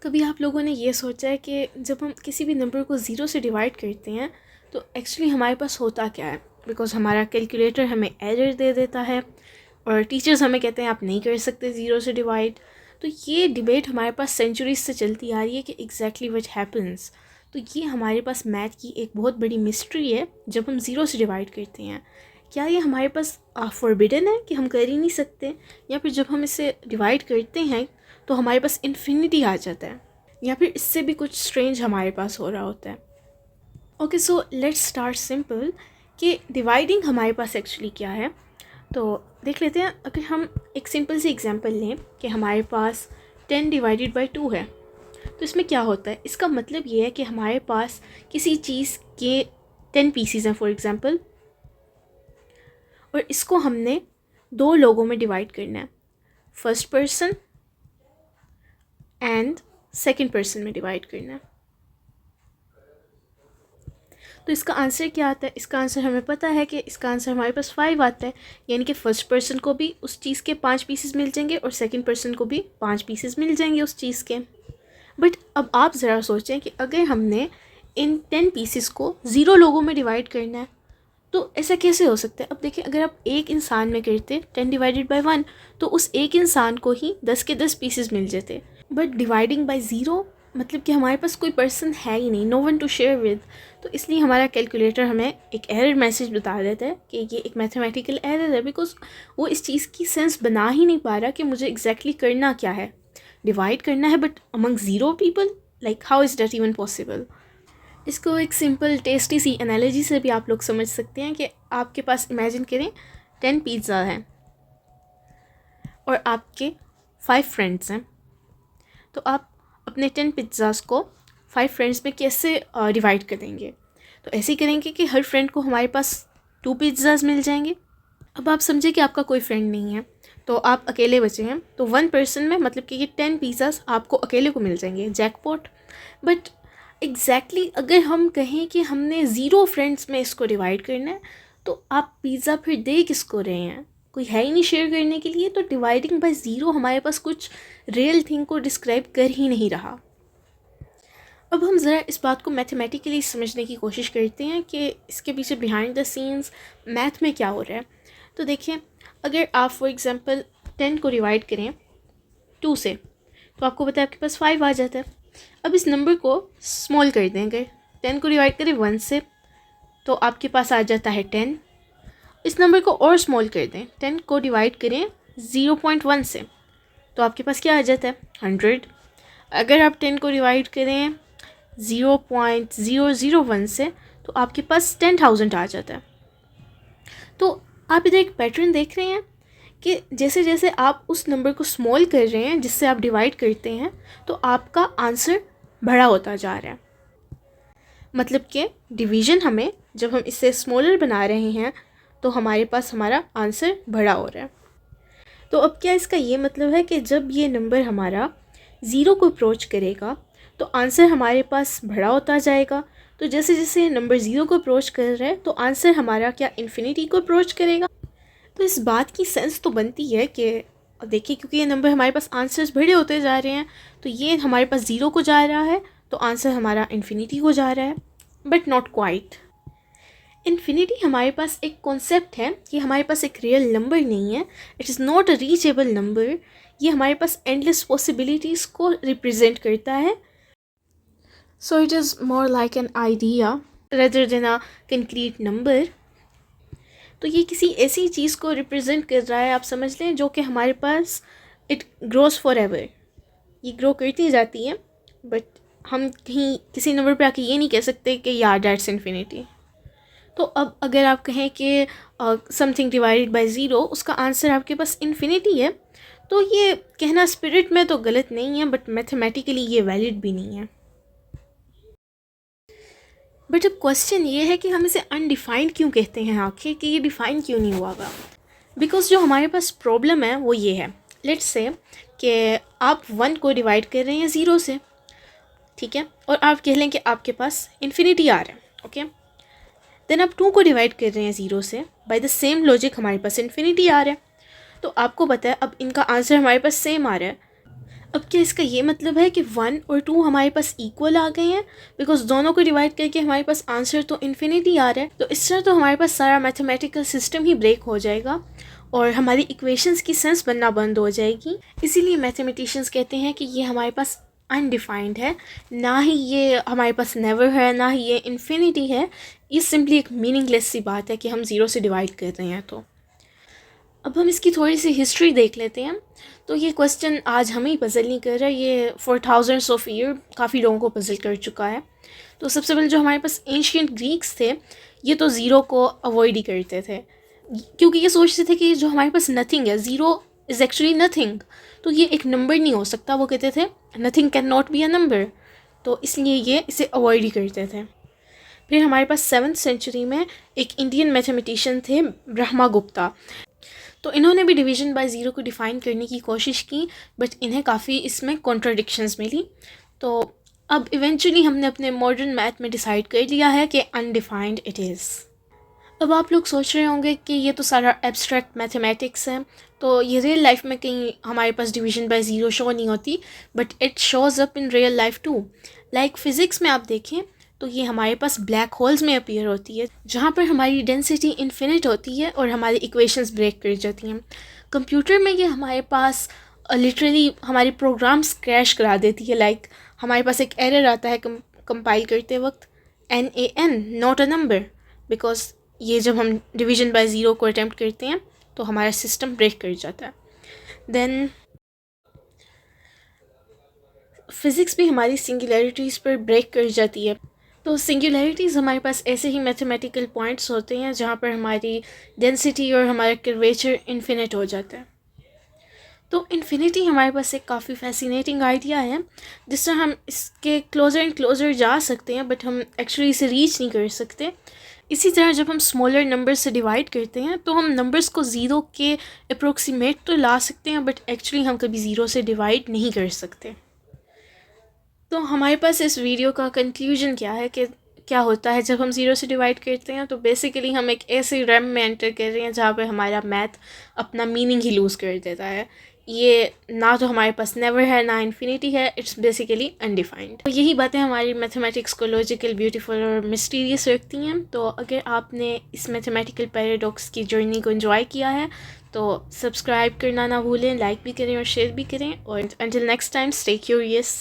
कभी आप लोगों ने ये सोचा है कि जब हम किसी भी नंबर को ज़ीरो से डिवाइड करते हैं तो एक्चुअली हमारे पास होता क्या है? बिकॉज़ हमारा कैलकुलेटर हमें एरर दे देता है और टीचर्स हमें कहते हैं आप नहीं कर सकते ज़ीरो से डिवाइड। तो ये डिबेट हमारे पास सेंचुरीज से चलती आ रही है कि एग्जैक्टली व्हाट हैपन्स। तो ये हमारे पास मैथ की एक बहुत बड़ी मिस्ट्री है जब हम ज़ीरो से डिवाइड करते हैं। क्या ये हमारे पास फॉरबिडन है कि हम कर ही नहीं सकते, या फिर जब हम इसे डिवाइड करते हैं तो हमारे पास इन्फिनिटी आ जाता है, या फिर इससे भी कुछ स्ट्रेंज हमारे पास हो रहा होता है। Okay, so let's start simple कि डिवाइडिंग हमारे पास एक्चुअली क्या है। तो देख लेते हैं। अगर हम एक सिंपल सी एग्जांपल लें कि हमारे पास 10 डिवाइडेड बाई 2 है, तो इसमें क्या होता है? इसका मतलब ये है कि हमारे पास किसी चीज़ के 10 पीसीज हैं फॉर एग्जांपल, और इसको हमने 2 लोगों में डिवाइड करना है, first person and second person में डिवाइड करना है। तो इसका आंसर क्या आता है? इसका आंसर हमें पता है कि इसका आंसर हमारे पास 5 आता है, यानी कि फ़र्स्ट पर्सन को भी उस चीज़ के 5 पीसेस मिल जाएंगे और सेकंड पर्सन को भी 5 पीसेस मिल जाएंगे उस चीज़ के। बट अब आप ज़रा सोचें कि अगर हमने इन 10 पीसेस को 0 लोगों में डिवाइड करना है तो ऐसा कैसे हो सकता है? अब देखिए, अगर आप एक इंसान में करते 10 डिवाइडेड बाई 1 तो उस एक इंसान को ही 10 के 10 पीसेस मिल जाते। बट डिवाइडिंग बाय 0 मतलब कि हमारे पास कोई पर्सन है ही नहीं, no one to share with. तो इसलिए हमारा कैलकुलेटर हमें एक एरर मैसेज बता देता है कि ये एक मैथमेटिकल एरर है, बिकॉज वो इस चीज़ की सेंस बना ही नहीं पा रहा कि मुझे एग्जैक्टली करना क्या है। डिवाइड करना है but among 0 people, like how is that even possible? इसको एक सिंपल टेस्टी सी एनालॉजी से भी आप लोग समझ सकते हैं कि आपके पास इमेजिन करें 10 पिज़्ज़ा हैं और आपके 5 फ्रेंड्स हैं। तो आप अपने 10 पिज़्ज़ास को 5 फ्रेंड्स में कैसे डिवाइड करेंगे? तो ऐसे ही करेंगे कि हर फ्रेंड को हमारे पास 2 पिज़्ज़ास मिल जाएंगे। अब आप समझे कि आपका कोई फ्रेंड नहीं है, तो आप अकेले बचे हैं, तो 1 पर्सन में मतलब कि ये 10 पिज़्ज़ास आपको अकेले को मिल जाएंगे, जैकपॉट। बट एग्जैक्टली अगर हम कहें कि हमने 0 फ्रेंड्स में इसको डिवाइड करना है, तो आप पिज़्ज़ा फिर दे किसको रहे हैं? कोई है ही नहीं शेयर करने के लिए। तो डिवाइडिंग बाय 0 हमारे पास कुछ रियल थिंग को डिस्क्राइब कर ही नहीं रहा। अब हम ज़रा इस बात को मैथमेटिकली समझने की कोशिश करते हैं कि इसके पीछे बिहाइंड द सीन्स मैथ में क्या हो रहा है। तो देखिए, अगर आप फॉर एग्जांपल 10 को डिवाइड करें 2 से, तो आपको पता है आपके पास 5 आ जाता है। अब इस नंबर को स्मॉल कर दें, अगर 10 को डिवाइड करें 1 से तो आपके पास आ जाता है 10। इस नंबर को और स्मॉल कर दें, 10 को डिवाइड करें 0.1 से तो आपके पास क्या आ जाता है? 100। अगर आप 10 को डिवाइड करें 0.001 से तो आपके पास 10,000 आ जाता है। तो आप इधर एक पैटर्न देख रहे हैं कि जैसे जैसे आप उस नंबर को स्मॉल कर रहे हैं जिससे आप डिवाइड करते हैं, तो आपका आंसर बड़ा होता जा रहा है। मतलब कि डिवीज़न हमें जब हम इससे स्मॉलर बना रहे हैं तो हमारे पास हमारा आंसर बड़ा हो रहा है। तो अब क्या इसका ये मतलब है कि जब ये नंबर हमारा 0 को अप्रोच करेगा तो आंसर हमारे पास बड़ा होता जाएगा? तो जैसे जैसे नंबर 0 को अप्रोच कर रहा है तो आंसर हमारा क्या इन्फिनिटी को अप्रोच करेगा? तो इस बात की सेंस तो बनती है कि देखिए, क्योंकि ये नंबर हमारे पास आंसर्स बड़े होते जा रहे हैं, तो ये हमारे पास 0 को जा रहा है तो आंसर हमारा इन्फिनिटी को जा रहा है। But not quite. इन्फिनिटी हमारे पास एक कॉन्सेप्ट है, ये हमारे पास एक रियल नंबर नहीं है, it is not a reachable number. ये हमारे पास एंडलेस पॉसिबिलिटीज़ को रिप्रेजेंट करता है। So it is more like an idea rather than a concrete number. तो ये किसी ऐसी चीज़ को रिप्रेजेंट कर रहा है, आप समझ लें, जो कि हमारे पास इट ग्रोज फॉर एवर, ये ग्रो करती जाती है। बट हम कहीं किसी नंबर पे आके ये नहीं कह सकते कि यार दैट्स इन्फिनिटी। तो अब अगर आप कहें कि समथिंग डिवाइडेड बाय 0 उसका आंसर आपके पास इन्फिनिटी है, तो ये कहना स्पिरिट में तो गलत नहीं है, बट मैथमेटिकली ये वैलिड भी नहीं है। बट अब क्वेश्चन ये है कि हम इसे अनडिफाइंड क्यों कहते हैं आखिर, कि ये डिफ़ाइन क्यों नहीं हुआ गा? बिकॉज जो हमारे पास प्रॉब्लम है वो ये है, लेट्स से कि आप 1 को डिवाइड कर रहे हैं 0 से, ठीक है, और आप कह लें कि आपके पास इन्फिनिटी आ रहा है, ओके। देन आप 2 को डिवाइड कर रहे हैं 0 से, बाय द सेम लॉजिक हमारे पास इन्फिनिटी आ रहा है। तो आपको पता है अब इनका आंसर हमारे पास सेम आ रहा है। अब क्या इसका ये मतलब है कि 1 और 2 हमारे पास इक्वल आ गए हैं, बिकॉज दोनों को डिवाइड करके हमारे पास आंसर तो इन्फिनिटी आ रहा है। तो इस तरह तो हमारे पास सारा मैथमेटिकल सिस्टम ही ब्रेक हो जाएगा और हमारी इक्वेशंस की सेंस बनना बंद हो जाएगी। इसीलिए मैथमेटिशियंस कहते हैं कि ये हमारे पास अनडिफाइंड है, ना ही ये हमारे पास नेवर है, ना ही ये इन्फिनिटी है। ये सिंपली एक मीनिंगलेस सी बात है कि हम ज़ीरो से डिवाइड कर रहे हैं। तो अब हम इसकी थोड़ी सी हिस्ट्री देख लेते हैं। तो ये क्वेश्चन आज हमें ही पजल नहीं कर रहा, ये फॉर थाउजेंड्स ऑफ ईयर काफ़ी लोगों को पजल कर चुका है। तो सबसे पहले जो हमारे पास एंशियंट ग्रीक्स थे, ये तो ज़ीरो को अवॉइड ही करते थे, क्योंकि ये सोचते थे कि जो हमारे पास नथिंग है, ज़ीरो इज़ एक्चुअली नथिंग, तो ये एक नंबर नहीं हो सकता। वो कहते थे nothing can not be a number, तो इसलिए ये इसे अवॉइड ही करते थे। फिर हमारे पास 7th सेंचुरी में एक इंडियन मैथमेटिशियन थे, ब्रह्मागुप्ता। तो इन्होंने भी डिवीजन बाय ज़ीरो को डिफ़ाइन करने की कोशिश की, बट इन्हें काफ़ी इसमें कॉन्ट्राडिक्शंस मिली। तो अब इवेंचुअली हमने अपने मॉडर्न मैथ में डिसाइड कर लिया है कि अनडिफाइंड इट इज़। अब आप लोग सोच रहे होंगे कि ये तो सारा एब्स्ट्रैक्ट मैथमेटिक्स है, तो ये रियल लाइफ में कहीं हमारे पास डिवीजन बाय ज़ीरो शो नहीं होती, but it shows up in real life too. Like physics में आप देखें तो ये हमारे पास ब्लैक होल्स में अपीयर होती है, जहाँ पर हमारी डेंसिटी इन्फिनिट होती है और हमारी इक्वेशंस ब्रेक कर जाती हैं। कंप्यूटर में ये हमारे पास लिटरली हमारे प्रोग्राम्स क्रैश करा देती है। लाइक हमारे पास एक एरर आता है कंपाइल करते वक्त, NaN not a number, because ये जब हम डिवीजन बाय ज़ीरो को अटैम्प्ट करते हैं तो हमारा सिस्टम ब्रेक कर जाता है। देन फिज़िक्स भी हमारी सिंगुलैरिटीज़ पर ब्रेक कर जाती है। तो सिंगुलैरिटीज़ हमारे पास ऐसे ही मैथमेटिकल पॉइंट्स होते हैं जहाँ पर हमारी डेंसिटी और हमारा कर्वेचर इन्फिनिट हो जाता है। तो इन्फिनिटी हमारे पास एक काफ़ी फैसिनेटिंग आइडिया है, जिस तरह हम इसके क्लोज़र एंड क्लोज़र जा सकते हैं, बट हम एक्चुअली इसे रीच नहीं कर सकते। इसी तरह जब हम स्मॉलर नंबर्स से डिवाइड करते हैं तो हम नंबर्स को ज़ीरो के अप्रोक्सीमेट तो ला सकते हैं, बट एक्चुअली हम कभी ज़ीरो से डिवाइड नहीं कर सकते। तो हमारे पास इस वीडियो का कंक्लूजन क्या है कि क्या होता है जब हम ज़ीरो से डिवाइड करते हैं। तो बेसिकली हम एक ऐसे रैम में एंटर कर रहे हैं जहाँ पे हमारा मैथ अपना मीनिंग ही लूज़ कर देता है। ये ना तो हमारे पास नेवर है, ना इन्फिनिटी है, इट्स बेसिकली अनडिफाइंड। तो यही बातें हमारी मैथमेटिक्स को लॉजिकल, ब्यूटीफुल और मिस्टीरियस रखती हैं। तो अगर आपने इस मैथमेटिकल पैराडॉक्स की जर्नी को एंजॉय किया है तो सब्सक्राइब करना ना भूलें, लाइक भी करें और शेयर भी करें। और until next time, stay curious.